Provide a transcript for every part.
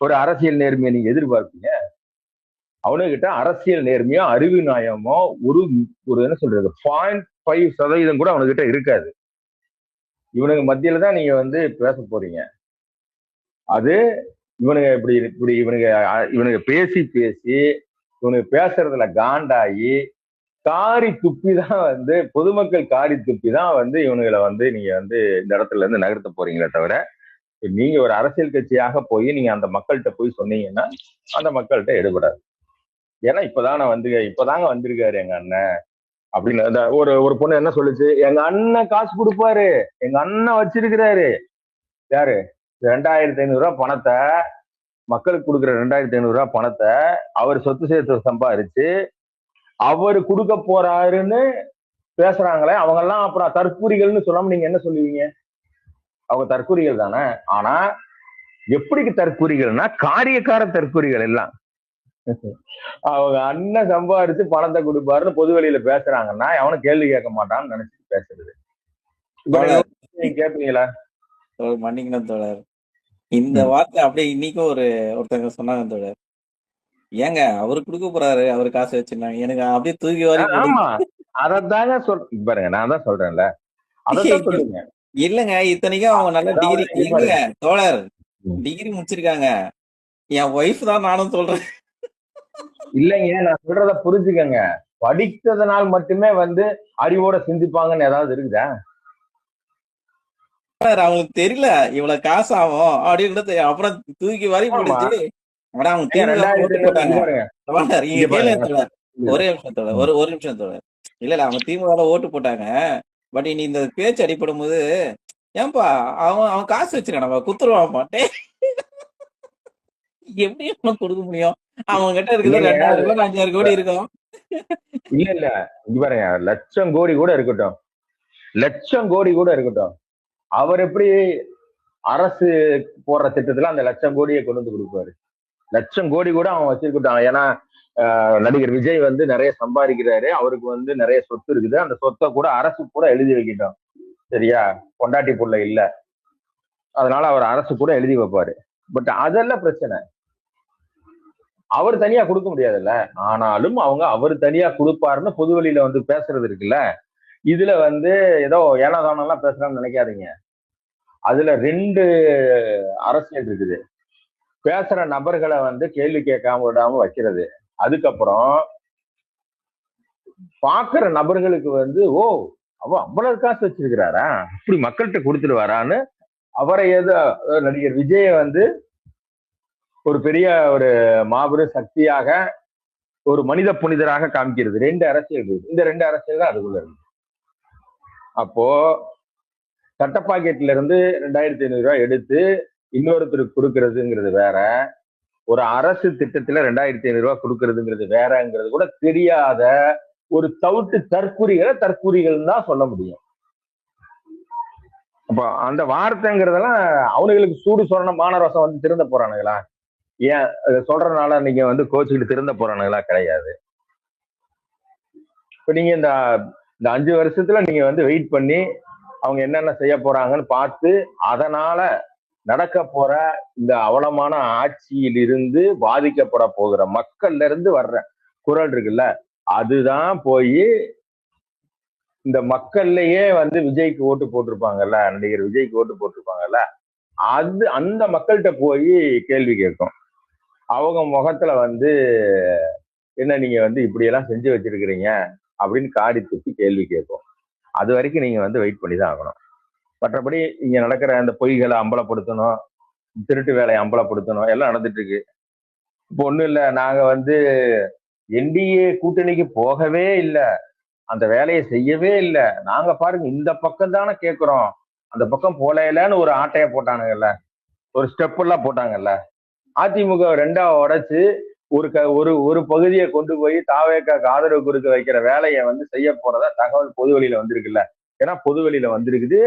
ஒரு அரசியல் நேர்மையை நீங்க எதிர்பார்ப்பீங்க? அவனுகிட்ட அரசியல் நேர்மையோ அறிவு நியாயமோ ஒரு ஒரு என்ன சொல்றது 0.5% கூட அவனுகிட்ட இருக்காது. இவனுக்கு மத்தியில தான் நீங்க வந்து பேச போறீங்க. அது இவனுங்க இப்படி இப்படி இவனுங்க பேசி பேசி இவனுக்கு பேசுறதுல காண்டாயி காரி துப்பி தான் வந்து பொதுமக்கள் காரி துப்பி தான் வந்து இவனுங்களை வந்து நீங்க வந்து இந்த இடத்துல இருந்து நகர்த்த போறீங்களே தவிர, நீங்க ஒரு அரசியல் கட்சியாக போய் நீங்க அந்த மக்கள்கிட்ட போய் சொன்னீங்கன்னா அந்த மக்கள்கிட்ட எடுபடாது. ஏன்னா இப்பதாங்க வந்திருக்காரு எங்க அண்ணன் அப்படின்னு. அந்த ஒரு ஒரு பொண்ணு என்ன சொல்லுச்சு, எங்க அண்ணன் காசு கொடுப்பாரு, எங்க அண்ணன் வச்சிருக்கிறாரு. யாரு? 2500 பணத்தை, மக்களுக்கு கொடுக்குற 2500 பணத்தை அவர் சொத்து சேர்த்து சம்பாரிச்சு அவர் கொடுக்க போறாருன்னு பேசுறாங்களே, அவங்க எல்லாம் அப்புறம் தற்கூரிகள்னு சொல்லாம நீங்க என்ன சொல்லுவீங்க? அவங்க தற்கூரிகள் தானே. ஆனா எப்படி தற்கூரிகள்னா காரியக்கார தற்கூரிகள் எல்லாம். அவங்க அண்ணன் சம்பாரிச்சு பணத்தை கொடுப்பாருன்னு பொது வெளியில பேசுறாங்கன்னா அவனும் கேள்வி கேட்க மாட்டான்னு நினைச்சிட்டு பேசுறது. நீங்க கேட்பீங்களா? மன்னிக்கணும் தோழர், இந்த வார்த்தை அப்படியே இன்னைக்கும் ஒருத்தங்க சொன்னாங்க தோழர், ஏங்க அவரு கொடுக்க போறாரு, அவரு காசு வச்சிருந்தாங்க, எனக்கு அப்படியே தூக்கி வாரி. ஆமா, அதத்தாங்க பாருங்க, நான் தான் சொல்றேன்ல, அதான் சொல்லுங்க. இல்லங்க, இத்தனைக்கும் அவங்க நல்ல டிகிரி இல்லங்க தோழர், டிகிரி முடிச்சிருக்காங்க. என் ஒய்ஃப் தான் நானும் சொல்றேன். இல்லைங்க, நான் சொல்றத புரிஞ்சுக்கங்க. படித்ததனால் மட்டுமே வந்து அறிவோட சிந்திப்பாங்கன்னு ஏதாவது இருக்குதா? அவங்களுக்கு தெரியல இவ்வளவு காசு ஆகும் அப்படின்றது. அப்புறம் தூக்கி வாரி போடுச்சு. அவங்க ஒரே நிமிஷம் தோழர், ஒரு நிமிஷம் தோழர். இல்ல அவங்க திமுக ஓட்டு போட்டாங்க. பட் இனி இந்த பேச்சு அடிப்படும் போது, ஏன்பா அவன் காசு வச்சிருக்கான், குத்துருவான் மாட்டேன், எப்படி கொடுக்க முடியும்? அவங்க கிட்ட இருக்குது 2000 கோடி 5000 கோடி இருக்கும். இல்ல இங்க பாருங்க, லட்சம் கோடி கூட இருக்கட்டும், லட்சம் கோடி கூட இருக்கட்டும், அவர் எப்படி அரசு போடுற திட்டத்துல அந்த லட்சம் கோடியை கொண்டு வந்து கொடுப்பாரு? லட்சம் கோடி கூட அவன் வச்சிருக்கட்டும். ஏன்னா நடிகர் விஜய் வந்து நிறைய சம்பாதிக்கிறாரு, அவருக்கு வந்து நிறைய சொத்து இருக்குது, அந்த சொத்தை கூட அரசு கூட எழுதி வைக்கிட்டோம். சரியா? பொண்டாட்டி புள்ள இல்ல, அதனால அவர் அரசு கூட எழுதி வைப்பாரு. பட் அதெல்லாம் பிரச்சனை, அவர் தனியா கொடுக்க முடியாதுல்ல. ஆனாலும் அவர் தனியா கொடுப்பாருன்னு பொது வெளியில வந்து பேசுறது இருக்குல்ல, இதுல வந்து ஏதோ ஏனாதானம் எல்லாம் பேசுறான்னு நினைக்காதீங்க. அதுல 2 அரசியல் இருக்குது. பேசுற நபர்களை வந்து கேள்வி கேட்காம விடாம வைக்கிறது, அதுக்கப்புறம் பாக்குற நபர்களுக்கு வந்து ஓ அவ்வளவு காசு வச்சிருக்கிறாரா, இப்படி மக்கள்கிட்ட கொடுத்துடுவாரான்னு அவரை ஏதோ நடிகர் விஜய வந்து ஒரு பெரிய ஒரு மாபெரும் சக்தியாக, ஒரு மனித புனிதராக காமிக்கிறது. 2 அரசியல் இருக்கு. இந்த 2 அரசியல் தான் அதுக்குள்ள இருக்கு. அப்போ சட்ட பாக்கெட்ல இருந்து 2500 எடுத்து இன்னொருத்தருக்கு கொடுக்கறதுங்கிறது வேற, ஒரு அரசு திட்டத்துல 2500 கொடுக்கறதுங்கிறது வேறங்கிறது கூட தெரியாத ஒரு தவிட்டு தற்கூரிகள் தான் சொல்ல முடியும். அப்ப அந்த வார்த்தைங்கிறதெல்லாம் அவனுங்களுக்கு சூடு சொன்ன மானரசம் வந்து திருந்த போறானுங்களா? ஏன் சொல்றதுனால நீங்க வந்து கோச்சுக்கிட்டு திருந்த போறானுங்களா? கிடையாது. இப்ப நீங்க இந்த 5 வருஷத்துல நீங்க வந்து வெயிட் பண்ணி அவங்க என்னென்ன செய்ய போறாங்கன்னு பார்த்து, அதனால நடக்க போற இந்த அவலமான ஆட்சியிலிருந்து பாதிக்கப்பட போகிற மக்கள்ல இருந்து வர்ற குரல் இருக்குல்ல, அதுதான் போய் இந்த மக்கள்லயே வந்து விஜய்க்கு ஓட்டு போட்டிருப்பாங்கல்ல, நடிகர் விஜய்க்கு ஓட்டு போட்டிருப்பாங்கல்ல, அந்த மக்கள்கிட்ட போய் கேள்வி கேட்கும். அவங்க முகத்துல வந்து என்ன நீங்க வந்து இப்படி எல்லாம் செஞ்சு வச்சிருக்கிறீங்க அப்படின்னு காரி துப்பி கேள்வி கேட்கும். அது வரைக்கும் நீங்க வந்து வெயிட் பண்ணி தான் ஆகணும். மற்றபடி இங்க நடக்கிற அந்த பொய்களை அம்பலப்படுத்தணும், திருட்டு வேலையை அம்பலப்படுத்தணும், எல்லாம் நடந்துட்டு இருக்கு. இப்போ ஒண்ணும் இல்ல, நாங்க வந்து என்டிஏ கூட்டணிக்கு போகவே இல்லை, அந்த வேலையை செய்யவே இல்லை, நாங்க பாருங்க இந்த பக்கம் தானே கேட்கிறோம், அந்த பக்கம் போலையிலன்னு ஒரு ஆட்டைய போட்டானுங்கல்ல, ஒரு ஸ்டெப் எல்லாம் போட்டாங்கல்ல. அதிமுக 2ஆ உடைச்சு ஒரு பகுதியை கொண்டு போய் தாவேக்காக்கு ஆதரவு கொடுக்க வைக்கிற வேலையை வந்து செய்ய போறதா தகவல் பொது வெளியில வந்திருக்குல்ல. ஏன்னா பொது வெளியில வந்திருக்குது,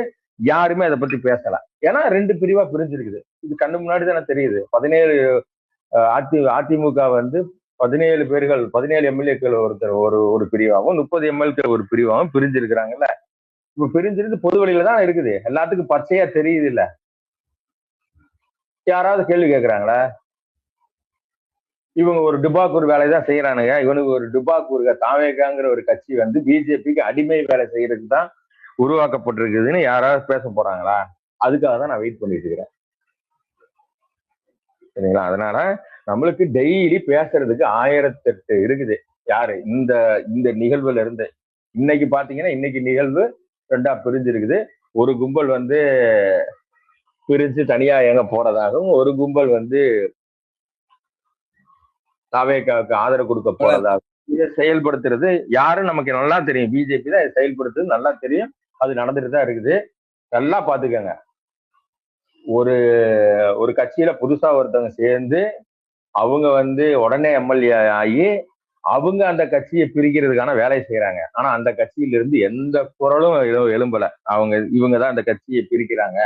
யாருமே அதை பத்தி பேசல. ஏன்னா 2 பிரிவா பிரிஞ்சிருக்குது. இது கண்ணு முன்னாடி தானே தெரியுது. 17 அதிமுக வந்து 17 பேர்கள், 17 எம்எல்ஏக்கள் ஒருத்தர் ஒரு பிரிவாகவும் 30 எம்எல்ஏ ஒரு பிரிவாகவும் பிரிஞ்சிருக்கிறாங்கல்ல. இப்ப பிரிஞ்சிருந்து பொது வெளியில தான் இருக்குது, எல்லாத்துக்கும் பச்சையா தெரியுது இல்ல. யாராவது கேள்வி கேட்கறாங்களா? இவங்க ஒரு டுபாக்கூர் வேலையை தான் செய்யறானுங்க. இவனுக்கு ஒரு டுபாக்கூர் தாவேகாங்கிற ஒரு கட்சி வந்து பிஜேபிக்கு அடிமை வேலை செய்யறதுக்கு தான் உருவாக்கப்பட்டிருக்குதுன்னு யாராவது பேச போறாங்களா? அதுக்காக தான் நான் வெயிட் பண்ணிட்டு இருக்கிறேன். சரிங்களா? அதனால நம்மளுக்கு டெய்லி பேசுறதுக்கு 1008 இருக்குது. யாரு இந்த இந்த நிகழ்வுல இருந்து இன்னைக்கு பாத்தீங்கன்னா இன்னைக்கு நிகழ்வு ரெண்டா பிரிஞ்சிருக்குது. ஒரு கும்பல் வந்து பிரிஞ்சு தனியா எங்க போறதாகவும், ஒரு கும்பல் வந்து தாவேகாவுக்கு ஆதரவு கொடுக்க தோழர் போறதாகவும் இதை செயல்படுத்துறது யாரும் நமக்கு நல்லா தெரியும். பிஜேபி தான் இதை செயல்படுத்துறது நல்லா தெரியும். அது நடந்துட்டு தான் இருக்குது. நல்லா பாத்துக்கங்க. ஒரு ஒரு கட்சியில புதுசா ஒருத்தவங்க சேர்ந்து அவங்க வந்து உடனே எம்எல்ஏ ஆகி அவங்க அந்த கட்சியை பிரிக்கிறதுக்கான வேலையை செய்யறாங்க. ஆனா அந்த கட்சியில இருந்து எந்த குரலும் எழும்பல. இவங்க தான் அந்த கட்சியை பிரிக்கிறாங்க,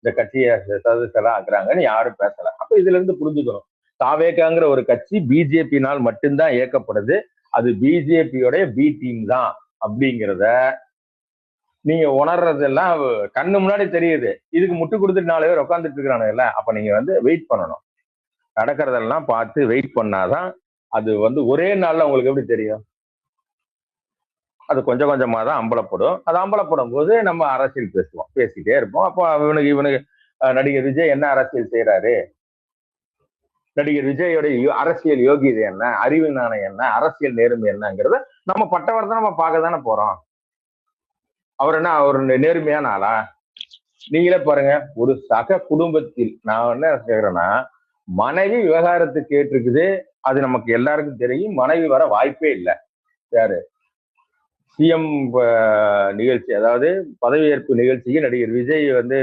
இந்த கட்சியை சதவீதம் ஆக்குறாங்கன்னு யாரும் பேசல. அப்ப இதுல இருந்து புரிஞ்சுக்கணும், தாவேகாங்கிற ஒரு கட்சி பிஜேபினால் மட்டும்தான் இயக்கப்படுது. அது பிஜேபியோட பி டீம் தான் அப்படிங்கிறத நீங்க உணர்றதெல்லாம் கண்ணு முன்னாடி தெரியுது. இதுக்கு முட்டு கொடுத்துட்டு 4 பேர் உட்காந்துட்டு இருக்கிறானுங்கல்ல, அப்ப நீங்க வந்து வெயிட் பண்ணணும். நடக்கிறதெல்லாம் பார்த்து வெயிட் பண்ணாதான் அது வந்து ஒரே நாள்ல உங்களுக்கு எப்படி தெரியும்? அது கொஞ்சம் கொஞ்சமா தான் அம்பலப்படும். அது அம்பலப்படும் போது நம்ம அரசியல் பேசுவோம், பேசிட்டே இருப்போம். அப்போ இவனுக்கு நடிகர் விஜய் என்ன அரசியல் செய்யறாரு, நடிகர் விஜயோட அரசியல் யோகியதை என்ன, அறிவு நாணயம் என்ன, அரசியல் நேர்மை என்னங்கிறத நம்ம பட்டவர்தான் நம்ம பார்க்க தானே போறோம். அவர் என்ன அவர் நேர்மையான ஆளா? நீங்களே பாருங்க, ஒரு சக குடும்பத்தில் நான் என்ன கேக்குறேன்னா, மனைவி விவகாரத்துக்கு கேட்டிருக்குது. அது நமக்கு எல்லாருக்கும் தெரியும். மனைவி வர வாய்ப்பே இல்லை. யாரு சிஎம் நிகழ்ச்சி, அதாவது பதவியேற்பு நிகழ்ச்சிக்கு நடிகர் விஜய் வந்து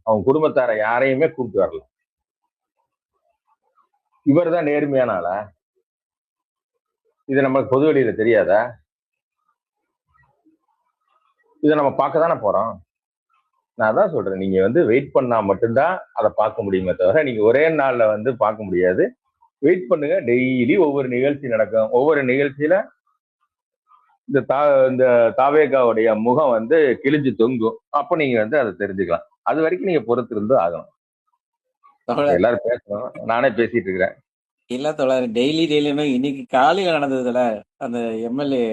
அவங்க குடும்பத்தார யாரையுமே கூப்பிட்டு வரல. இவர் தான் நேர்மையான ஆளா? இது நமக்கு பொது வெளியில தெரியாதா? இதை நம்ம பார்க்க தானே போறோம். நான் தான் சொல்றேன், நீங்க வந்து வெயிட் பண்ணா மட்டும்தான் அதை பார்க்க முடியுமே தவிர நீங்க ஒரே நாள்ல வந்து பார்க்க முடியாது. வெயிட் பண்ணுங்க. டெய்லி ஒவ்வொரு நிகழ்ச்சி நடக்கும். ஒவ்வொரு நிகழ்ச்சியில இந்த தாவேகாவுடைய முகம் வந்து கிழிஞ்சு தொங்கும். அப்ப நீங்க வந்து அதை தெரிஞ்சுக்கலாம். அது வரைக்கும் நீங்க பொறுத்து இருந்து ஆகணும். தோழர் எல்லாரும் பேசணும், நானே பேசிட்டு இருக்கிறேன். இல்ல தோழர், டெய்லியுமே இன்னைக்கு காலையில நடந்ததுல அந்த எம்எல்ஏ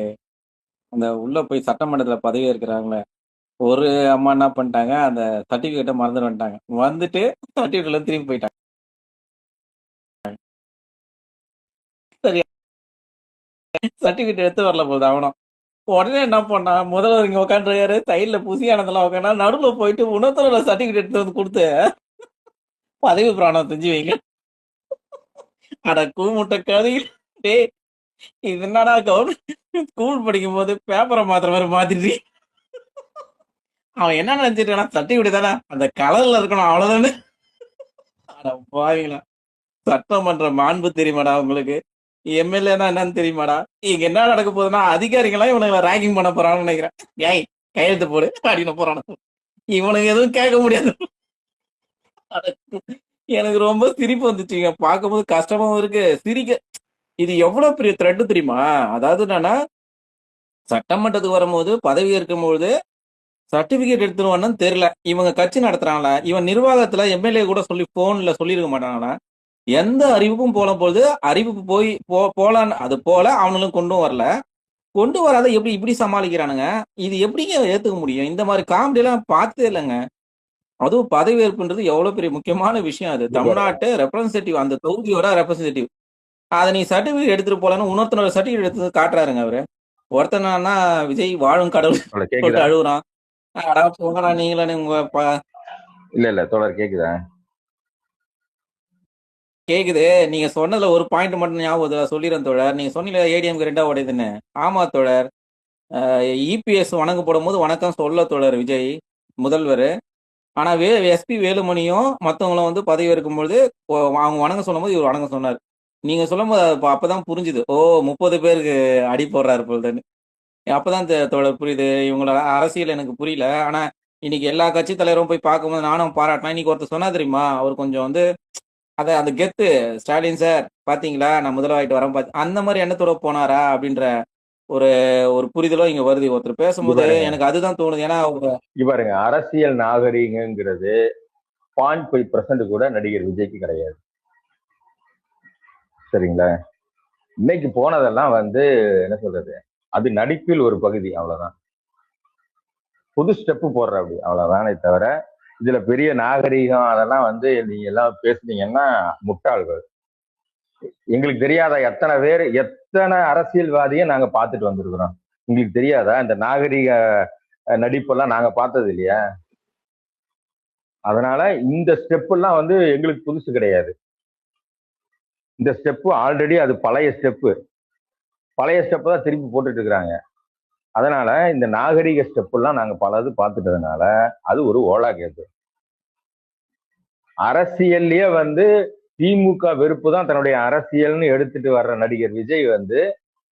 அந்த உள்ள போய் சட்டமன்றத்துல பதவி இருக்கிறாங்களே, ஒரு அம்மா என்ன பண்ணிட்டாங்க, அந்த சர்டிபிகேட்டை மறந்துட்டு வந்துட்டாங்க. வந்துட்டு சர்டிபிகேட்ல திரும்பி போயிட்டாங்க. சரியா, சர்டிபிகேட் எடுத்து வரல போகுது அவனும். உடனே என்ன பண்ணா, முதல்வர் இங்க உட்காந்துருக்காரு, சைட்ல புசியானதெல்லாம் உட்காந்தா, நடுவுல போயிட்டு உணர்த்தோட சர்டிபிகேட் எடுத்து வந்து கொடுத்து பதவி பிராணம் செஞ்சு வைங்க. அட கூமுட்ட கதையில் டே, இது என்னடா கவர்மெண்ட் ஸ்கூல் படிக்கும் போது பேப்பரை மாத்திர மாதிரி மாத்திட்டு அவன் என்ன நினைச்சிட்டானா, சர்டிபிகேட் தானே அந்த கலர்ல இருக்கணும் அவ்வளவுதானே. அட பாவீங்களா, சட்டமன்ற மாண்பு தெரியுமாடா உங்களுக்கு? எம்எல்ஏனா என்னன்னு தெரியுமாடா? இங்க என்ன நடக்க போகுதுன்னா, அதிகாரிகளாம் இவனுங்களை ரேங்கிங் பண்ண போறான்னு நினைக்கிறேன். ஏய் கையெழுத்து போடு அப்படின்னு போறானு. இவனுக்கு எதுவும் கேட்க முடியாது. எனக்கு ரொம்ப சிரிப்பு வந்துச்சுங்க, பார்க்கும்போது கஷ்டமாவும் இருக்கு, சிரிக்க. இது எவ்வளவு பெரிய த்ரெட் தெரியுமா? அதாவது என்னன்னா, சட்டமன்றத்துக்கு வரும்போது பதவி இருக்கும்போது சர்டிபிகேட் எடுத்துருவான்னு தெரியல. இவங்க கட்சி நடத்துறாங்களா, இவன் நிர்வாகத்துல எம்எல்ஏ கூட சொல்லி போன்ல சொல்லிருக்க மாட்டாங்களா? எந்த அறிவிப்பும் போல போது அறிவிப்பு போய் போலான்னு அது போல அவனும் கொண்டும் வரல. கொண்டு வராத எப்படி இப்படி சமாளிக்கிறானுங்க? இது எப்படிங்க ஏத்துக்க முடியும்? இந்த மாதிரி காமெடி எல்லாம் பார்த்ததே இல்லைங்க. அதுவும் பதவியேற்புன்றது எவ்வளவு பெரிய முக்கியமான விஷயம். அது தமிழ்நாட்டு ரெப்ரசன்டேட்டிவ், அந்த தொகுதியோட ரெப்ரசன்டேட்டிவ். அதை நீ சர்டிபிகேட் எடுத்துட்டு போலன்னு இன்னொருத்தனோட சர்டிபிகேட் எடுத்து காட்டுறாருங்க அவரு. ஒருத்தனா விஜய் வாழும் கடவுள் சொல்லிட்டு அழுகுறான். அடா போங்கடா நீங்களே உங்க இல்ல தோழர் கேக்குதா? கேக்குது. நீங்க சொன்னதுல ஒரு பாயிண்ட் மட்டும் ஞாபகம் சொல்லிடுறேன் தோழர். நீங்க சொன்னீங்க ஏடிஎம்க்கு 2 உடையதுன்னு. ஆமா தோழர், இபிஎஸ் வணங்க போடும் போது வணக்கம் சொல்ல தோழர் விஜய் முதல்வர். ஆனா எஸ்பி வேலுமணியும் மத்தவங்களும் வந்து பதவி இருக்கும்போது அவங்க வணங்க சொல்லும் போது இவர் வணக்கம் சொன்னார். நீங்க சொல்லும் போது அப்பதான் புரிஞ்சுது, ஓ 30 பேருக்கு அடி போடுறாரு போல்துன்னு. அப்பதான் தோழர் புரியுது. இவங்களோட அரசியல் எனக்கு புரியல. ஆனா இன்னைக்கு எல்லா கட்சி தலைவரும் போய் பார்க்கும்போது நானும் பாராட்டினேன். இன்னைக்கு ஒருத்தர் சொன்னா தெரியுமா, அவர் கொஞ்சம் வந்து அந்த கெத்து, ஸ்டாலின் சார் பாத்தீங்களா நான் முதல்வாயிட்டு வரேன் அந்த மாதிரி எண்ணத்தோட போனாரா அப்படின்ற ஒரு ஒரு புரிதலும் இங்க வருது. ஒருத்தர் பேசும்போது எனக்கு அதுதான் தோணுது. ஏன்னா பாருங்க, அரசியல் நாகரீகங்கிறது 0.5% கூட நடிகர் விஜய்க்கு கிடையாது. சரிங்களா? இன்னைக்கு போனதெல்லாம் வந்து என்ன சொல்றது, அது நடிப்பில் ஒரு பகுதி, அவ்வளவுதான். புது ஸ்டெப் போடுற அப்படி அவ்வளவுதானே தவிர இதுல பெரிய நாகரீகம் அதெல்லாம் வந்து நீங்க எல்லாம் பேசுனீங்கன்னா முட்டாள்கள். எங்களுக்கு தெரியாத எத்தனை அரசியல்வாதியை நாங்க பார்த்துட்டு வந்திருக்கிறோம். உங்களுக்கு தெரியாதா இந்த நாகரீக நடிப்பெல்லாம் நாங்க பார்த்தது இல்லையா? அதனால இந்த ஸ்டெப் எல்லாம் வந்து எங்களுக்கு புதுசு கிடையாது. இந்த ஸ்டெப் ஆல்ரெடி அது பழைய ஸ்டெப் தான் திருப்பி போட்டுட்டு இருக்கிறாங்க. அதனால இந்த நாகரீக ஸ்டெப் எல்லாம் நாங்க பலது பார்த்துட்டதுனால அது ஒரு ஓலா கேது. அரசியல்லயே வந்து திமுக வெறுப்பு தான் தன்னுடைய அரசியல்னு எடுத்துட்டு வர்ற நடிகர் விஜய் வந்து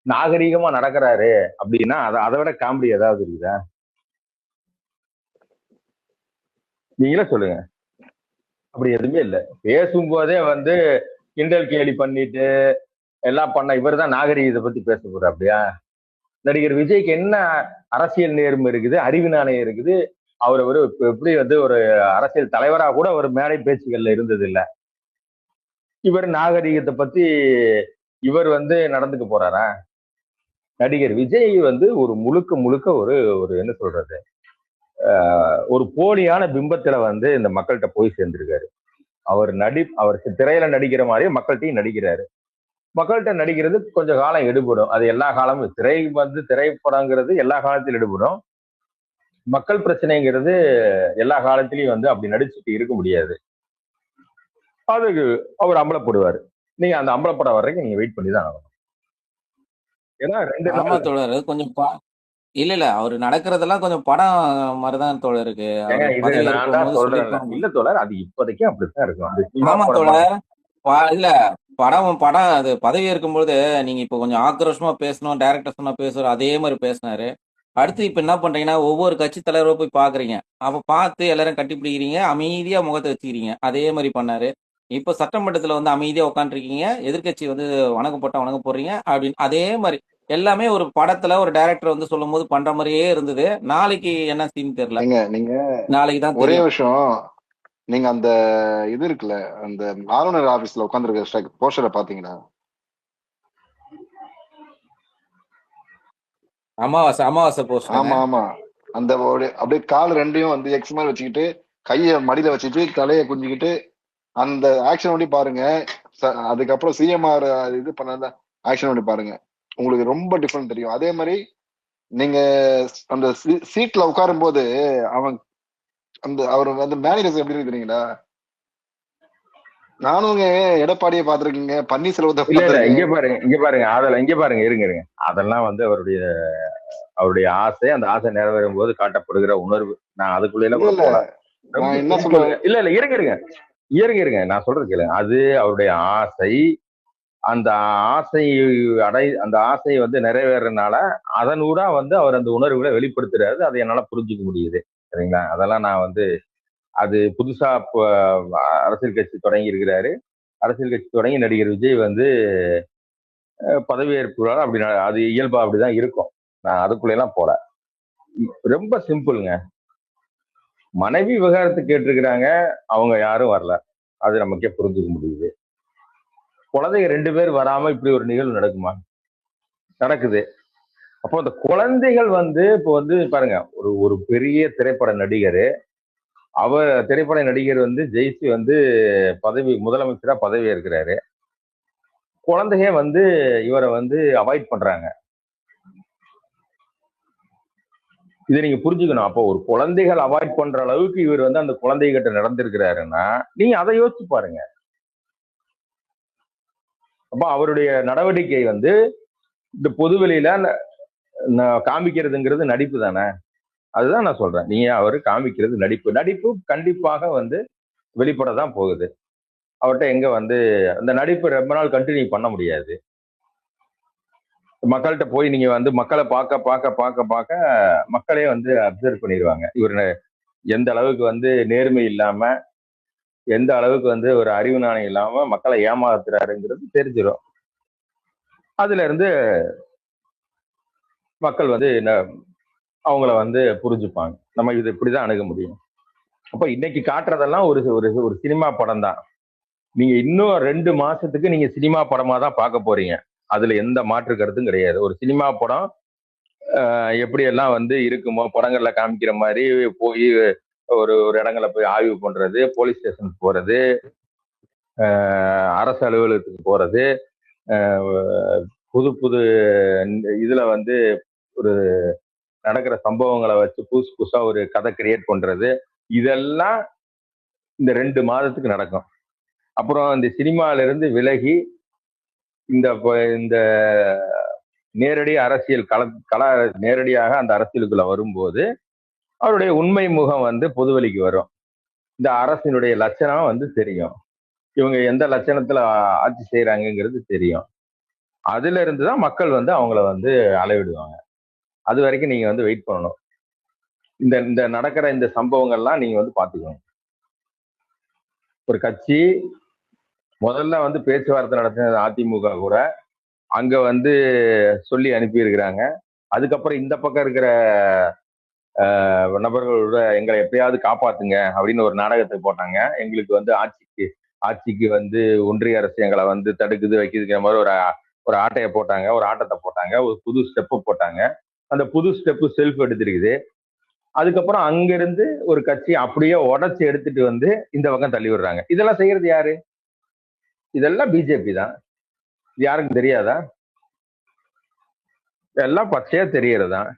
நாகரீகமா நடக்கிறாரு அப்படின்னா அதை விட காமெடி ஏதாவது இருக்குதா? நீங்களே சொல்லுங்க. அப்படி எதுவுமே இல்லை. பேசும்போதே வந்து கிண்டல் கேலி பண்ணிட்டு எல்லாம் பண்ண இவர் தான் நாகரீகத்தை பத்தி பேச போற அப்படியா? நடிகர் விஜய்க்கு என்ன அரசியல் நேர்மை இருக்குது, அறிவு நாணயம் இருக்குது? அவர் ஒரு எப்படி வந்து ஒரு அரசியல் தலைவராக கூட ஒரு மேடை பேச்சுகள்ல இருந்தது இல்ல. இவர் நாகரீகத்தை பத்தி இவர் வந்து நடந்துக்க போறாரா? நடிகர் விஜய் வந்து ஒரு முழுக்க முழுக்க ஒரு ஒரு என்ன சொல்றது, ஒரு போலியான பிம்பத்துல வந்து இந்த மக்கள்கிட்ட போய் சேர்ந்திருக்காரு. அவர் திரையில நடிக்கிற மாதிரியே மக்கள்கிட்டையும் நடிக்கிறாரு. மக்கள்கிட்ட நடிக்கிறது கொஞ்சம் காலம் எடுபடும். அது எல்லா காலமும் திரைப்படங்கிறது எல்லா காலத்திலும் எடுபடும். மக்கள் பிரச்சனைங்கிறது எல்லா காலத்திலயும் வந்து அப்படி நடிச்சுட்டு இருக்க முடியாது. அதுக்கு அவர் அம்பலப்படுவாரு. நீங்க அந்த அம்பலப்பட வரைக்கும் நீங்க வெயிட் பண்ணி தான் ஆகணும். ஏன்னா 2 ஆமா நாள் தோழர். கொஞ்சம் இல்ல இல்ல அவரு நடக்கிறதெல்லாம் கொஞ்சம் படம் மாதிரிதான் தோழர் இருக்கு. ஏங்க அவரு இது பதவி நான் இருக்கும் தான் போது சொல்றேன்ல. சொல்லியிருப்பாங்க. இல்ல தோழர், அது இப்போதைக்கு அப்படித்தான் இருக்கும். அது சினிமா ஆமா படமா தோழர். இல்ல படம் அது பதவி இருக்கும்போது நீங்க இப்ப கொஞ்சம் ஆக்ரோஷமா பேசணும், டைரக்டர் சொன்னா பேசுவார், அதே மாதிரி பேசினாரு. அடுத்து இப்ப என்ன பண்றீங்கன்னா ஒவ்வொரு கட்சி தலைவரை போய் பாக்குறீங்க. அப்ப பார்த்து எல்லாரும் கட்டிப்பிடிக்கிறீங்க, அமைதியா முகத்தை வச்சுக்கிறீங்க. அதே மாதிரி பண்ணாரு. இப்ப சட்டமன்றத்துல வந்து அமைதியா உட்காந்துருக்கீங்க, எதிர்க்கட்சி வந்து வணக்கம் போட்டா வணக்கம் போடுறீங்க அப்படின்னு அதே மாதிரி எல்லாமே ஒரு படத்துல ஒரு டைரக்டர் வந்து சொல்லும் போது பண்ற மாதிரியே இருந்தது. நாளைக்கு என்ன சீன் தெரியல. நீங்க நாளைக்கு தான் ஒரே தெரியும். விஷயம், நீங்க அந்த இது இருக்குல்ல, அந்த ஆளுநர் ஆபீஸ்ல உட்காந்துருக்க போஸ்டரை பாத்தீங்களா? அமாவாசை போஸ்டர். ஆமா ஆமா. அந்த அப்படியே கால் ரெண்டையும் வந்து எக்ஸ் மாதிரி வச்சுக்கிட்டு கைய மடியில வச்சுட்டு தலைய குஞ்சிக்கிட்டு அந்த ஆக்ஷன் ஒண்டி பாருங்க. அதுக்கப்புறம் சிஎம்ஆர் இது பண்ண ஆக்ஷன் ஒண்டி பாருங்க, உங்களுக்கு ரொம்ப டிஃபரெண்ட் தெரியும். அதே மாதிரி நீங்க அந்த சீட்ல உட்காரும் போது அவர் அந்த மேனேஜர் எப்படி இருக்கு தெரியுங்களா? நானும் எடப்பாடியை பாத்திருக்கீங்க, பன்னீர்செல்வத்தை இங்க பாருங்க இருங்க. அதெல்லாம் வந்து அவருடைய ஆசை, அந்த ஆசை நிறைவேறும் போது காட்டப்படுகிற உணர்வு. நான் அதுக்குள்ள என்ன சொல்றேன், இல்ல இருங்க நான் சொல்றது கேளுங்க. அது அவருடைய ஆசை. அந்த ஆசையை வந்து நிறைவேறனால அதனூடா வந்து அவர் அந்த உணர்வுகளை வெளிப்படுத்துறாரு. அதை என்னால புரிஞ்சுக்க முடியுது. சரிங்களா? அதெல்லாம் நான் வந்து அது புதுசா அரசியல் கட்சி தொடங்கி இருக்கிறாரு. அரசியல் கட்சி தொடங்கி நடிகர் விஜய் வந்து பதவியேற்பு அப்படி அது இயல்பா அப்படிதான் இருக்கும். நான் அதுக்குள்ள எல்லாம் போல. ரொம்ப சிம்பிளுங்க. மனைவி விவகாரத்து கேட்டிருக்கிறாங்க, அவங்க யாரும் வரல. அது நமக்கே புரிஞ்சுக்க முடியுது. குழந்தைங்க 2 பேர் வராம இப்படி ஒரு நிகழ்வு நடக்குமா? நடக்குது. அப்போ அந்த குழந்தைகள் வந்து இப்போ வந்து பாருங்க, ஒரு பெரிய திரைப்பட நடிகர் வந்து ஜெயிச்சு வந்து முதலமைச்சரா பதவி ஏற்கிறாரு. குழந்தைங்க வந்து இவரை வந்து அவாய்ட் பண்றாங்க. இதை நீங்க புரிஞ்சுக்கணும். அப்போ ஒரு குழந்தைகள் அவாய்ட் பண்ற அளவுக்கு இவர் வந்து அந்த குழந்தைகிட்ட நடந்திருக்கிறாருன்னா நீங்க அதை யோசிச்சு பாருங்க. அப்ப அவருடைய நடவடிக்கை வந்து இந்த பொதுவெளியில காமிக்கிறதுங்கிறது நடிப்பு தானே. அதுதான் நான் சொல்றேன். நீங்க அவரு காமிக்கிறது நடிப்பு கண்டிப்பாக வந்து வெளிப்படதான் போகுது. அவர்கிட்ட எங்க வந்து அந்த நடிப்பு ரொம்ப நாள் கண்டினியூ பண்ண முடியாது. மக்கள்கிட்ட போய் நீங்க வந்து மக்களை பார்க்க மக்களே வந்து அப்சர்வ் பண்ணிடுவாங்க. இவர் எந்த அளவுக்கு வந்து நேர்மை இல்லாம, எந்த அளவுக்கு வந்து ஒரு அறிவு நாணயம் இல்லாம மக்களை ஏமாத்துறாருங்கிறது தெரிஞ்சிடும். அதுல இருந்து மக்கள் வந்து அவங்கள வந்து புரிஞ்சுப்பாங்க. நம்ம இது இப்படிதான் அணுக முடியும். அப்ப இன்னைக்கு காட்டுறதெல்லாம் ஒரு ஒரு ஒரு சினிமா படம் தான். நீங்க இன்னும் 2 மாசத்துக்கு நீங்க சினிமா படமா தான் பார்க்க போறீங்க. அதுல எந்த மாற்று கருத்தும் கிடையாது. ஒரு சினிமா படம் எப்படி எல்லாம் வந்து இருக்குமோ படங்கள்ல காமிக்கிற மாதிரி போய் ஒரு ஒரு இடங்களை போய் ஆய்வு பண்றது, போலீஸ் ஸ்டேஷன் போறது, அரசு அலுவலகத்துக்கு போறது, புது புது இதுல வந்து ஒரு நடக்கிற சம்பவங்களை வச்சு புதுசு புதுசா ஒரு கதை கிரியேட் பண்றது, இதெல்லாம் இந்த 2 மாதத்துக்கு நடக்கும். அப்புறம் இந்த சினிமால இருந்து விலகி இந்த இந்த நேரடி அரசியல் நேரடியாக அந்த அரசியலுக்குள்ள வரும்போது அவருடைய உண்மை முகம் வந்து பொதுவெளிக்கு வரும். இந்த அரசினுடைய லட்சணம் வந்து தெரியும். இவங்க எந்த லட்சணத்துல ஆட்சி செய்யறாங்கிறது தெரியும். அதுல இருந்துதான் மக்கள் வந்து அவங்கள வந்து அளவிடுவாங்க. அது வரைக்கும் நீங்க வந்து வெயிட் பண்ணணும். இந்த இந்த நடக்கிற இந்த சம்பவங்கள்லாம் நீங்க வந்து பாத்துக்கணும். ஒரு கட்சி முதல்ல வந்து பேச்சுவார்த்தை நடத்தினது அதிமுக கூட அங்க வந்து சொல்லி அனுப்பி இருக்கிறாங்க. அதுக்கப்புறம் இந்த பக்கம் இருக்கிற நபர்களோட எங்களை எப்படியாவது காப்பாத்துங்க அப்படின்னு ஒரு நாடகத்தை போட்டாங்க. எங்களுக்கு வந்து ஆட்சிக்கு வந்து ஒன்றிய அரசு எங்களை வந்து தடுக்குது வைக்குதுங்கிற மாதிரி ஒரு ஆட்டையை போட்டாங்க, ஒரு ஆட்டத்தை போட்டாங்க, ஒரு புது ஸ்டெப்பு போட்டாங்க. அந்த புது ஸ்டெப்பு செல்ஃப் எடுத்திருக்குது. அதுக்கப்புறம் அங்கிருந்து ஒரு கட்சி அப்படியே உடச்சி எடுத்துட்டு வந்து இந்த பக்கம் தள்ளி விடுறாங்க. இதெல்லாம் செய்யறது யாரு? இதெல்லாம் பிஜேபி தான். யாருக்கும் தெரியாதா? எல்லாம் பச்சையா தெரியறதுதான்.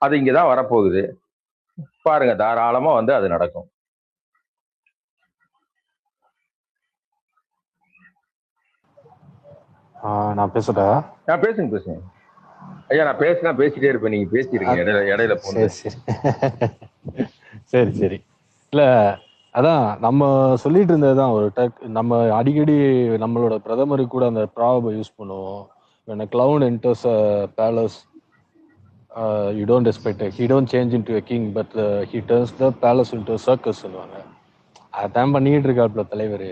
அது இங்கதான் வரப்போகுது. பாருங்க, தாராளமா வந்து அது நடக்கும். நான் பேசுறா? பேசுங்க ஐயா. நான் பேசிட்டே இருப்பேன், நீங்க பேசிருக்கீங்க இடையில போந்து. சரி சரி. இல்ல, அதான் நம்ம சொல்லிட்டு இருந்ததுதான். நம்ம அடிக்கடி நம்மளோட பிரதமருக்கு கூட அந்த ப்ராபை யூஸ் பண்ணுவோம். when a clown enters a palace, you don't respect it. He don't change into a king, but he turns the palace into a circus சொல்லுவாங்க. அதான் பண்ணிட்டு இருக்காப்ல தலைவர்.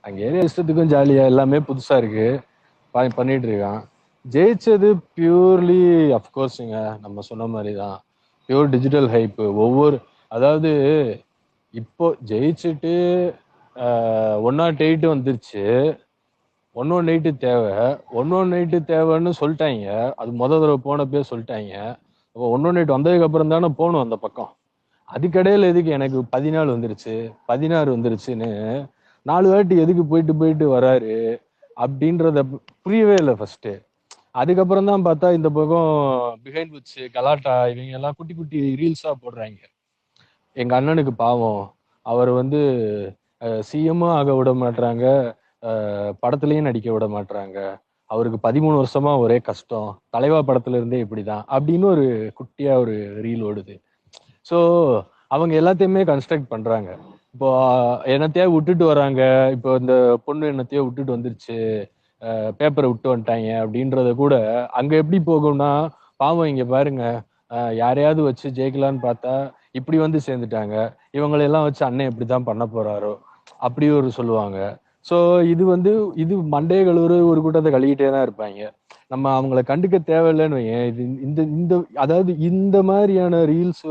அங்க ஏரியா இஷ்டத்துக்கும் ஜாலியா எல்லாமே புதுசா இருக்கு பண்ணிட்டு இருக்கான். ஜெயிச்சது பியூர்லி அப்கோர்ஸுங்க, நம்ம சொன்ன மாதிரிதான் பியூர் டிஜிட்டல் ஹைப். அதாவது இப்போ ஜெயிச்சுட்டு 108 வந்துருச்சு. 118 தேவை. 118 தேவைன்னு சொல்லிட்டாங்க. அது தடவை போனப்பே சொல்லிட்டாங்க. அப்போ 118 வந்ததுக்கு அப்புறம் தானே போகணும் அந்த பக்கம். அதுக்கடையில எதுக்கு எனக்கு 14 வந்துருச்சு 16 வந்துருச்சுன்னு 4 வாட்டி எதுக்கு போயிட்டு வராரு அப்படின்றத புரியவே இல்லை ஃபர்ஸ்ட். அதுக்கப்புறம் தான் பார்த்தா இந்த பக்கம் பிஹைண்ட் வச்சு கலாட்டா இவங்க எல்லாம் குட்டி குட்டி ரீல்ஸா போடுறாங்க. எங்க அண்ணனுக்கு பாவம், அவர் வந்து சிஎம்மும் ஆக விட மாட்டாங்க, படத்துலயும் நடிக்க விட மாட்டாங்க, அவருக்கு 13 வருஷமா ஒரே கஷ்டம், தலைவா படத்துல இருந்தே இப்படிதான் அப்படின்னு ஒரு குட்டியா ஒரு ரீல் ஓடுது. ஸோ அவங்க எல்லாத்தையுமே கன்ஸ்ட்ரக்ட் பண்றாங்க. இப்போ என்னத்தையா விட்டுட்டு வராங்க. இப்போ இந்த பொண்ணு என்னத்தையோ விட்டுட்டு வந்துருச்சு, பேப்பரை விட்டு வந்துட்டாங்க அப்படின்றத கூட அங்க எப்படி போகும்னா, பாவம் இங்க பாருங்க, யாரையாவது வச்சு ஜெயிக்கலான்னு பார்த்தா இப்படி வந்து சேர்ந்துட்டாங்க, இவங்களெல்லாம் வச்சு அண்ணன் இப்படிதான் பண்ண போறாரோ அப்படி ஒரு சொல்லுவாங்க. ஸோ இது மண்டே கழுவுற ஒரு கூட்டத்தை கழுவிட்டே தான் இருப்பாங்க. நம்ம அவங்கள கண்டுக்க தேவையில்லைன்னு வையேன். இது இந்த இந்த அதாவது இந்த மாதிரியான ரீல்ஸ்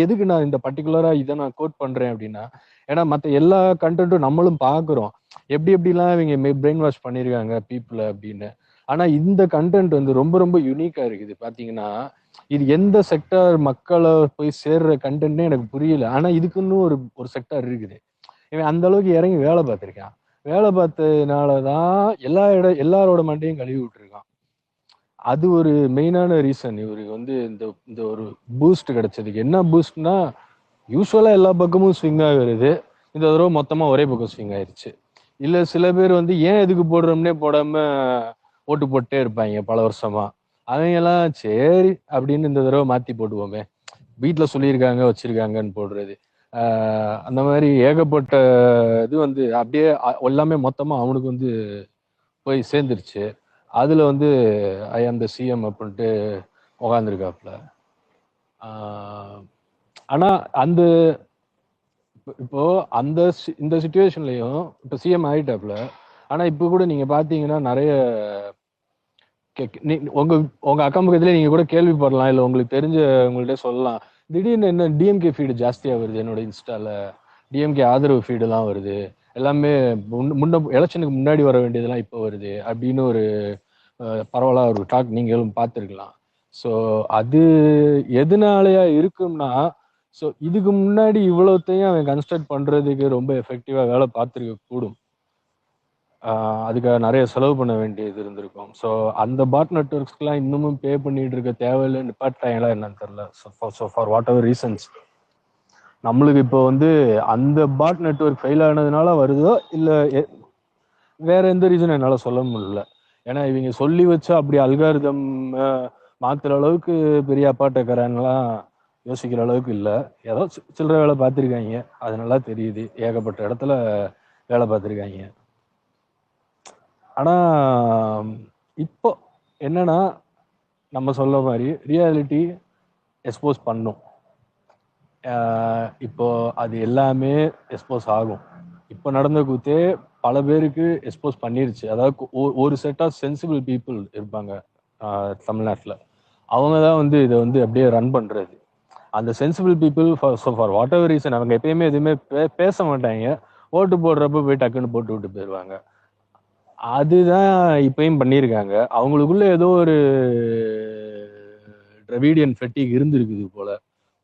எதுக்கு நான் இந்த பர்டிகுலரா இதை நான் கோட் பண்றேன் அப்படின்னா, ஏன்னா மற்ற எல்லா கண்டென்ட்டும் நம்மளும் பாக்குறோம் எப்படிலாம் இவங்க பிரெயின் வாஷ் பண்ணிருக்காங்க பீப்புளை அப்படின்னு. ஆனா இந்த கண்டென்ட் வந்து ரொம்ப ரொம்ப யூனிக்கா இருக்குது. பாத்தீங்கன்னா இது எந்த செக்டார் மக்களை போய் சேர்ற கண்டென்ட்னே எனக்கு புரியல. ஆனா இதுக்குன்னு ஒரு செக்டார் இருக்குது. இவன் அந்த அளவுக்கு இறங்கி வேலை பார்த்திருக்கான். வேலை பார்த்ததுனாலதான் எல்லாரோட மண்டையும் கழுவி விட்டுருக்கான். அது ஒரு மெயினான ரீசன். இவருக்கு வந்து இந்த ஒரு பூஸ்ட் கிடைச்சதுக்கு. என்ன பூஸ்ட்னா, யூஸ்வலா எல்லா பக்கமும் ஸ்விங் ஆகுறது, இந்த தடவை மொத்தமா ஒரே பக்கம் ஸ்விங் ஆயிருச்சு. இல்ல சில பேர் வந்து ஏன் எதுக்கு போடுறோம்னே போடாம ஓட்டு போட்டே இருப்பாங்க பல வருஷமா. அவங்க எல்லாம் சரி அப்படின்னு இந்த தடவை மாத்தி போடுவோமே, வீட்டுல சொல்லியிருக்காங்க வச்சிருக்காங்கன்னு போடுறது. அந்த மாதிரி ஏகப்பட்ட இது வந்து அப்படியே எல்லாமே மொத்தமா அவனுக்கு வந்து போய் சேர்ந்துருச்சு. அதுல வந்து ஐ ஆம் த சிஎம் அப்படின்ட்டு உக்காந்துருக்காப்புல. ஆனா இப்போ இந்த சிச்சுவேஷன்லயும் இப்ப சிஎம் ஆயிட்டாப்புல. ஆனா இப்ப கூட நீங்க பாத்தீங்கன்னா நிறைய உங்க அக்கம் பக்கத்துல நீங்க கூட கேள்விப்படலாம், இல்ல உங்களுக்கு தெரிஞ்ச உங்கள்ட்ட சொல்லலாம். திடீர்னு என்ன டிஎம்கே ஃபீடு ஜாஸ்தியா வருது என்னோட இன்ஸ்டால, டிஎம்கே ஆதரவு ஃபீடெல்லாம் வருது, எல்லாமே முன்ன எலெக்ஷனுக்கு முன்னாடி வர வேண்டியதெல்லாம் இப்போ வருது அப்படின்னு ஒரு பரவலா ஒரு டாக் நீங்களும் பார்த்துருக்கலாம். ஸோ அது எதனாலயா இருக்கும்னா, ஸோ இதுக்கு முன்னாடி இவ்வளோத்தையும் அவன் கன்ஸ்ட்ரக்ட் பண்றதுக்கு ரொம்ப எஃபெக்டிவா வேலை பார்த்துருக்க கூடும். அதுக்காக நிறைய செலவு பண்ண வேண்டியது இருந்திருக்கும். ஸோ அந்த பாட் நெட்ஒர்க்ஸ்க்குலாம் இன்னமும் பே பண்ணிட்டு இருக்க தேவையில்லை நிப்பாட்டாங்களா என்னன்னு தெரியல. So for what ever reasons நம்மளுக்கு இப்போ வந்து அந்த பாட் நெட்ஒர்க் ஃபெயில் ஆனதுனால வருதோ இல்லை வேற எந்த ரீசன் என்னால் சொல்ல முடியல. ஏன்னா இவங்க சொல்லி வச்சா அப்படி அல்காரிதம் மாத்துற அளவுக்கு பெரிய அப்பாட்டக்காரன்லாம் யோசிக்கிற அளவுக்கு இல்லை. ஏதோ சில்லற வேலை பார்த்துருக்காங்க, அது நல்லா தெரியுது. ஏகப்பட்ட இடத்துல வேலை பார்த்துருக்காங்க. ஆனா இப்போ என்னன்னா நம்ம சொல்ல மாதிரி ரியாலிட்டி எக்ஸ்போஸ் பண்ணும். இப்போ அது எல்லாமே எக்ஸ்போஸ் ஆகும். இப்போ நடந்த கூத்தே பல பேருக்கு எக்ஸ்போஸ் பண்ணிருச்சு. அதாவது ஒரு செட் ஆஃப் சென்சிபிள் பீப்புள் இருப்பாங்க தமிழ்நாட்டில், அவங்க தான் வந்து இதை வந்து அப்படியே ரன் பண்றது. அந்த sensible people for what ever reason அவங்க எப்பயுமே எதுவுமே பேச மாட்டாங்க. ஓட்டு போடுறப்ப போய் டக்குன்னு போட்டு விட்டு போயிடுவாங்க. அதுதான் இப்பயும் பண்ணியிருக்காங்க. அவங்களுக்குள்ள ஏதோ ஒரு டிராவிடியன் ஃபெட்டிக் இருந்திருக்குது போல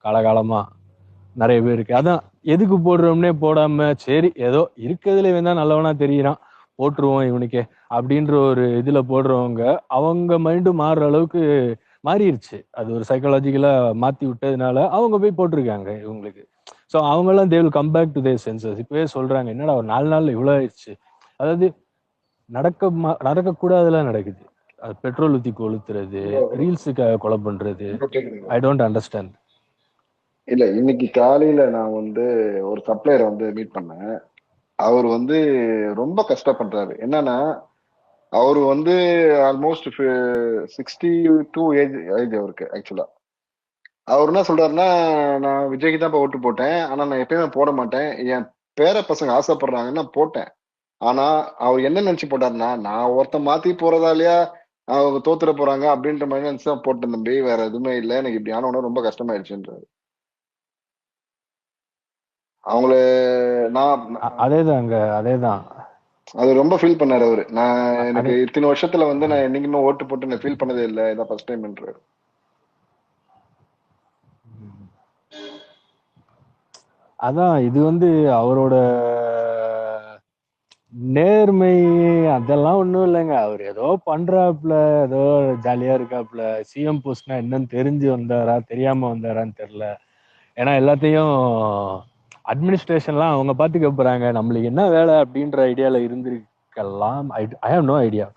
காலகாலமா நிறைய பேருக்கு. அதான் எதுக்கு போடுறோம்னே போடாம சரி ஏதோ இருக்கிறதுல இவன் தான் நல்லவனா தெரியுறான் போட்டுருவோம் இவனுக்கே அப்படின்ற ஒரு இதுல போடுறவங்க அவங்க மைண்டு மாறுற அளவுக்கு மாறிடுச்சு. அது ஒரு சைக்காலஜிக்கலா மாத்தி விட்டதுனால அவங்க போய் போட்டிருக்காங்க இவங்களுக்கு. ஸோ அவங்கெல்லாம் they will come back to their senses. இப்பவே சொல்றாங்க என்னடா ஒரு 4 நாள்ல இவ்வளோ ஆயிடுச்சு. அதாவது நடக்கக்கூடாதெல்லாம் நடக்குது. அது பெட்ரோல் ஊத்தி கொளுத்துறது, ரீல்ஸுக்காக கொலை பண்றது. I don't understand. இல்ல இன்னைக்கு காலையில நான் வந்து ஒரு சப்ளையரை வந்து மீட் பண்ணேன். அவர் வந்து ரொம்ப கஷ்டப்படுறாரு. என்னன்னா அவரு வந்து ஆல்மோஸ்ட் 62 ஏஜ் அவருக்கு. ஆக்சுவலா அவர் என்ன சொல்றாருன்னா, நான் விஜய்க்கு தான் ஓட்டு போட்டேன், ஆனா நான் எப்பயுமே போட மாட்டேன், என் பேர பசங்க ஆசைப்படுறாங்கன்னா போட்டேன். ஆனா அவர் என்ன நினைச்சு போட்டாருன்னா, நான் ஒருத்தன் மாத்தி போறதாலயா அவங்க தோத்துற போறாங்க அப்படின்ற மாதிரி நினைச்சு தான் போட்டேன் தம்பி, வேற எதுவுமே இல்லை, எனக்கு இப்படி ஆனவன ரொம்ப கஷ்டமாயிடுச்சுன்றாரு. அவங்கள நான் அதேதான் அது ரொம்ப ஃபீல் பண்ணாரு அவரு. நான் எனக்கு இத்தனை வருஷத்துல வந்து நான் என்னைக்குமே ஓட்டு போட்டு நான் ஃபீல் பண்ணதே இல்லை, இதான் ஃபர்ஸ்ட் டைம்ன்றாரு. அதான் இது வந்து அவரோட நேர்மை அதெல்லாம் ஒண்ணும் இல்லைங்க. அவர் ஏதோ பண்றாப்புல, ஏதோ ஜாலியா இருக்காப்புல. சிஎம் போஸ்ட்னா என்னன்னு தெரிஞ்சு வந்தாரா தெரியாம வந்தாரான்னு தெரியல. ஏன்னா எல்லாத்தையும் அட்மினிஸ்ட்ரேஷன்லாம் அவங்க பாத்துக்க போறாங்க, நம்மளுக்கு என்ன வேலை அப்படின்ற ஐடியால இருந்திருக்கலாம். I have no idea,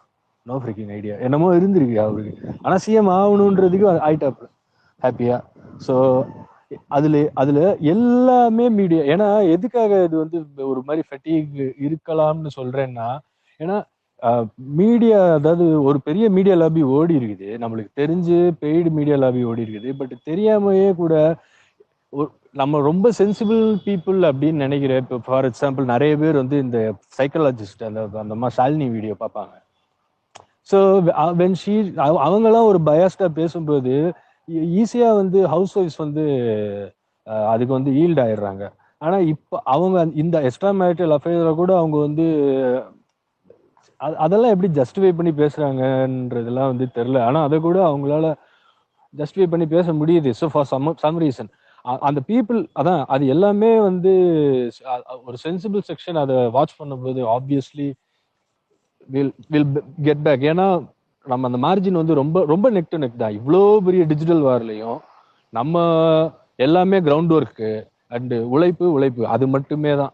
no freaking idea. என்னமோ இருந்திருக்கு அவருக்கு. ஆனா சிஎம் ஆகணுன்றதுக்கு ஆயிட்டாப்புல ஹாப்பியா. ஸோ அதுல எல்லாமே மீடியா. ஏன்னா எதுக்காக இது வந்து ஒரு மாதிரி ஃபெட்டிக் இருக்கலாம்னு சொல்றேன்னா, ஏன்னா மீடியா, அதாவது ஒரு பெரிய மீடியா லாபி ஓடி இருக்குது, நம்மளுக்கு தெரிஞ்சு பெய்டு மீடியா லாபி ஓடி இருக்குது. பட் தெரியாமையே கூட நம்ம ரொம்ப சென்சிபிள் பீப்புள் அப்படின்னு நினைக்கிறேன். இப்போ ஃபார் எக்ஸாம்பிள் நிறைய பேர் வந்து இந்த சைக்காலஜிஸ்ட் அந்த மாதிரி ஷாலினி வீடியோ பார்ப்பாங்க. ஸோ வென் ஷீ அவங்கெல்லாம் ஒரு பயாஸ்டா பேசும்போது ஈஸியா வந்து ஹவுஸ் ஒய்ஃப்ஸ் வந்து அதுக்கு வந்து ஈல்ட் ஆயிடுறாங்க. ஆனா இப்போ அவங்க இந்த எக்ஸ்ட்ரா மேரிட்டல் அஃபேரை கூட அவங்க வந்து அதெல்லாம் எப்படி ஜஸ்டிஃபை பண்ணி பேசுறாங்கன்றதெல்லாம் வந்து தெரியல. ஆனா அதை கூட அவங்களால ஜஸ்டிஃபை பண்ணி பேச முடியுது. ஸோ ஃபார் சம் ரீசன் அந்த பீப்புள், அதான் அது எல்லாமே வந்து ஒரு சென்சிபிள் செக்ஷன் அதை வாட்ச் பண்ணும்போது ஆப்வியஸ்லி வில் கெட் பேக். ஏன்னா நம்ம அந்த மார்ஜின் வந்து ரொம்ப ரொம்ப நெக் டு நெக் தான். இவ்வளோ பெரிய டிஜிட்டல் வார்லையும் நம்ம எல்லாமே கிரவுண்ட் ஒர்க்கு அண்டு உழைப்பு அது மட்டுமே தான்.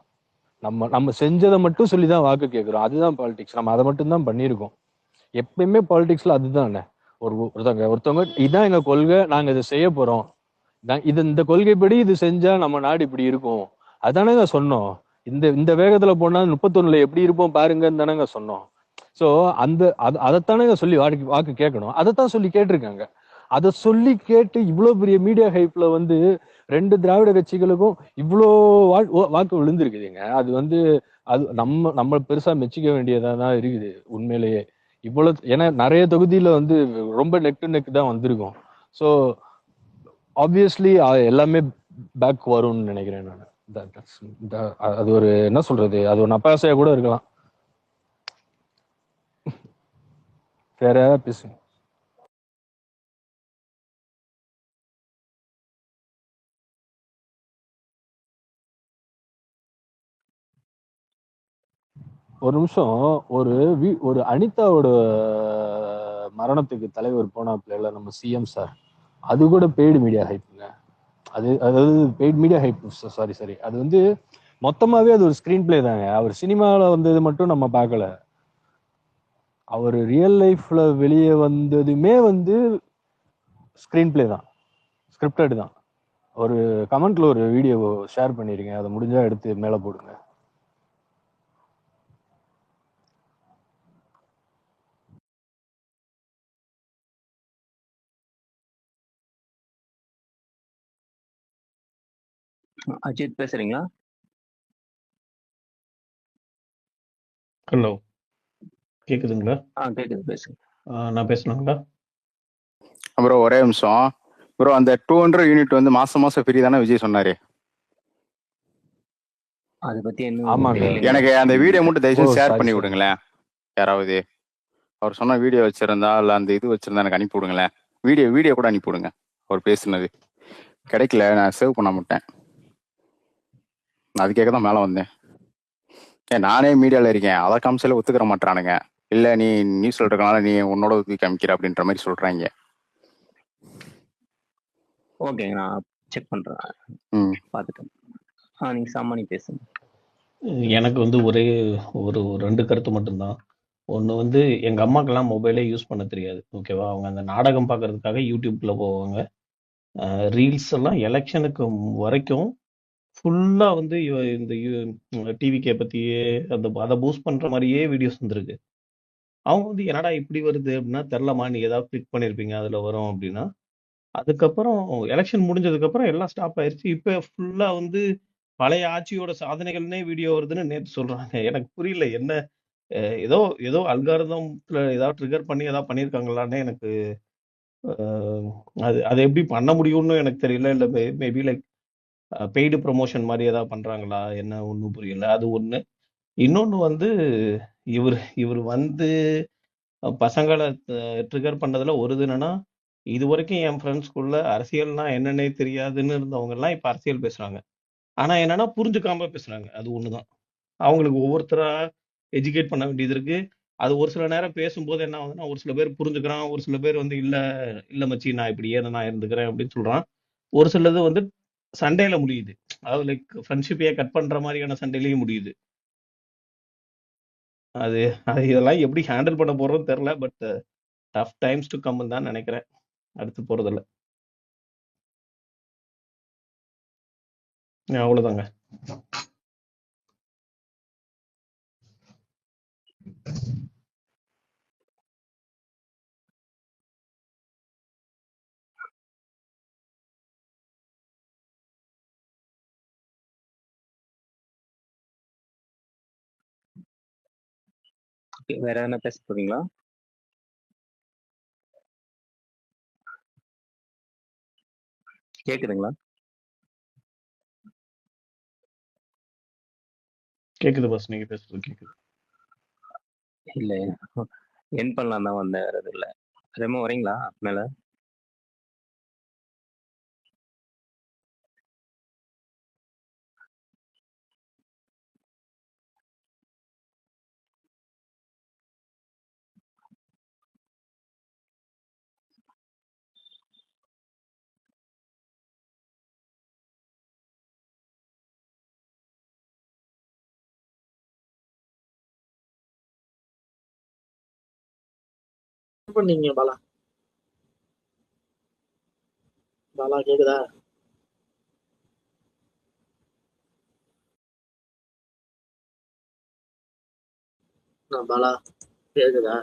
நம்ம செஞ்சதை மட்டும் சொல்லி தான் வாக்கு கேட்குறோம். அதுதான் பாலிடிக்ஸ். நம்ம அதை மட்டும் தான் பண்ணியிருக்கோம். எப்பயுமே பாலிடிக்ஸ்ல அதுதானே. ஒருத்தவங்க இதுதான் எங்க கொள்கை, நாங்க இதை செய்ய போறோம், இந்த கொள்கைப்படி இது செஞ்சா நம்ம நாடு இப்படி இருக்கும், அதானேங்க சொன்னோம். இந்த வேகத்துல போனா 31ல எப்படி இருப்போம் பாருங்கன்னு தானேங்க சொன்னோம். ஸோ அதைத்தானேங்க சொல்லி வாக்கு கேட்கணும். அதைத்தான் சொல்லி கேட்டிருக்காங்க. அதை சொல்லி கேட்டு இவ்வளோ பெரிய மீடியா ஹைப்ல வந்து 2 திராவிட கட்சிகளுக்கும் இவ்வளோ வாக்கு விழுந்திருக்குதுங்க. அது வந்து அது நம்ம பெருசா மெச்சிக்க வேண்டியதா தான் இருக்குது உண்மையிலேயே. இவ்வளவு ஏன்னா நிறைய தொகுதியில வந்து ரொம்ப நெக் டு நெக் தான் வந்திருக்கும். ஸோ ஆப்வியஸ்லி எல்லாமே பேக் வரும்னு நினைக்கிறேன் நான். அது ஒரு என்ன சொல்றது, அது ஒரு நப்பாசையா கூட இருக்கலாம். வேற பேசுங்க. ஒரு நிமிஷம். ஒரு அனிதாவோட மரணத்துக்கு தலைவர் போனாப்ல நம்ம சிஎம் சார், அது கூட பெய்டு மீடியா ஹைப்புங்க. அதாவது பெய்ட் மீடியா ஹைப். சாரி அது வந்து மொத்தமாவே அது ஒரு ஸ்கிரீன் பிளே தாங்க. அவர் சினிமாவில் வந்தது மட்டும் நம்ம பார்க்கல, அவர் ரியல் லைஃப்ல வெளியே வந்ததுமே வந்து ஸ்கிரீன் பிளே தான், ஸ்கிரிப்டட் தான். ஒரு கமெண்ட்ல ஒரு வீடியோ ஷேர் பண்ணிருக்கேன், அதை முடிஞ்சா எடுத்து மேல போடுங்க. அஜித் பேசுறீங்களா? ஹலோ, கேக்குதுங்களா? கேக்குது, பேசுங்க. நான் பேசணுங்களா? ப்ரோ ஒரே நிமிஷம் ப்ரோ. அந்த 200 யூனிட் வந்து மாசம் மாசம் ஃப்ரீ தானே விஜய் சொன்னாரு? அதை பத்தி என்ன ஆமாங்க. தெரியலைங்க. எனக்கு அந்த வீடியோ மட்டும் ஓ தயவுசெய்து ஷேர் சாரி பண்ணி சாரி. விடுங்களேன். யாராவது அவர் சொன்ன வீடியோ வச்சிருந்தா இல்ல அந்த இது வச்சிருந்தா எனக்கு அனுப்பி விடுங்களேன். வீடியோ கூட அனுப்பி விடுங்க. அவர் பேசுனது கிடைக்கல, நான் சேவ் பண்ண மாட்டேன். அது கேட்க தான் மேலே வந்தேன். நானே மீடியாவில் இருக்கேன், அதை காமிச்சாலே ஒத்துக்கிற மாட்டானுங்க. இல்லை நீ நியூஸ்ல இருக்கனால நீ உன்னோட ஒதுக்கி காமிக்கிற அப்படின்ற மாதிரி சொல்றாங்க. ஓகேங்க, நான் செக் பண்றேன், பார்த்துட்டேன். நீங்க சாமானி பேசுங்க. எனக்கு வந்து ஒரே ஒரு 2 கருத்து மட்டும்தான். ஒன்று வந்து எங்கள் அம்மாக்கெல்லாம் மொபைலே யூஸ் பண்ண தெரியாது, ஓகேவா? அவங்க அந்த நாடகம் பார்க்கறதுக்காக யூடியூப்ல போவாங்க. ரீல்ஸ் எல்லாம் எலெக்ஷனுக்கு வரைக்கும் ஃபுல்லாக வந்து இந்த டிவிக்கே பற்றியே அதை பூஸ்ட் பண்ணுற மாதிரியே வீடியோஸ் வந்துருக்கு. அவங்க வந்து என்னடா இப்படி வருது அப்படின்னா, தெரிலமா நீ ஏதாவது கிளிக் பண்ணியிருப்பீங்க அதில் வரும் அப்படின்னா. அதுக்கப்புறம் எலெக்ஷன் முடிஞ்சதுக்கப்புறம் எல்லாம் ஸ்டாப் ஆயிருச்சு. இப்போ ஃபுல்லாக வந்து பழைய ஆட்சியோட சாதனைகள்னே வீடியோ வருதுன்னு நேற்று சொல்கிறாங்க. எனக்கு புரியல என்ன, ஏதோ ஏதோ அல்காரதம்ல ஏதாவது ட்ரிகர் பண்ணி ஏதாவது பண்ணியிருக்காங்களான்னு எனக்கு அது அது எப்படி பண்ண முடியும்னு எனக்கு தெரியல. இல்லை மேபி லைக் பெய்டு ப்ரொமோஷன் மாதிரி ஏதாவது பண்ணுறாங்களா என்ன, ஒன்றும் புரியல. அது ஒன்று. இன்னொன்று வந்து இவர் இவர் வந்து பசங்களை ட்ரிகர் பண்ணதுல ஒரு இது என்னன்னா, இது வரைக்கும் என் ஃப்ரெண்ட்ஸ்குள்ள அரசியல்னா என்னன்னே தெரியாதுன்னு இருந்தவங்க எல்லாம் இப்ப அரசியல் பேசுறாங்க. ஆனா என்னன்னா புரிஞ்சுக்காம பேசுறாங்க. அது ஒண்ணுதான். அவங்களுக்கு ஒவ்வொருத்தரா எஜுகேட் பண்ண வேண்டியது இருக்கு. அது ஒரு சில நேரம் பேசும்போது என்ன ஆகுதுன்னா, ஒரு சில பேர் புரிஞ்சுக்கிறான், ஒரு சில பேர் வந்து இல்ல இல்ல மச்சி நான் இப்படியே நான் இருந்துக்கிறேன் அப்படின்னு சொல்றான். ஒரு சிலது வந்து சண்டையில முடியுது. அதாவது லைக் ஃப்ரெண்ட்ஷிப்பையே கட் பண்ற மாதிரியான சண்டையிலயும் முடியுது. அது அது இதெல்லாம் எப்படி ஹேண்டில் பண்ண போறோம்னு தெரியல. பட் டஃப் டைம்ஸ் டு கம்னு தான் நினைக்கிறேன் அடுத்து போறதில்ல. அவ்வளவுதாங்க. வேற என்ன பேச போறீங்களா? கேக்குதுங்களா? கேக்குது பாஸ், நீங்க பேசுறது கேக்குது. இல்ல, என் பண்ணலாம் தான் வந்தேன், வேற எதுவும் இல்ல. ரெமோ வரீங்களா மேல? பண்ணீங்க பாலா? பாலா கேக்குதா? பாலா கேக்குதா?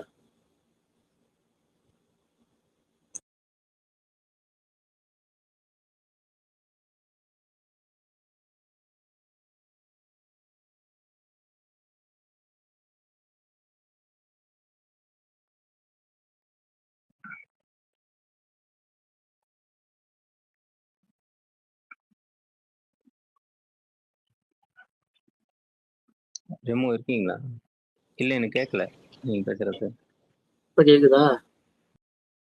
ரெமோ இருக்கீங்களா? இல்ல எனக்கு கேட்கல நீங்க பேசுறது. இப்ப கேக்குதா?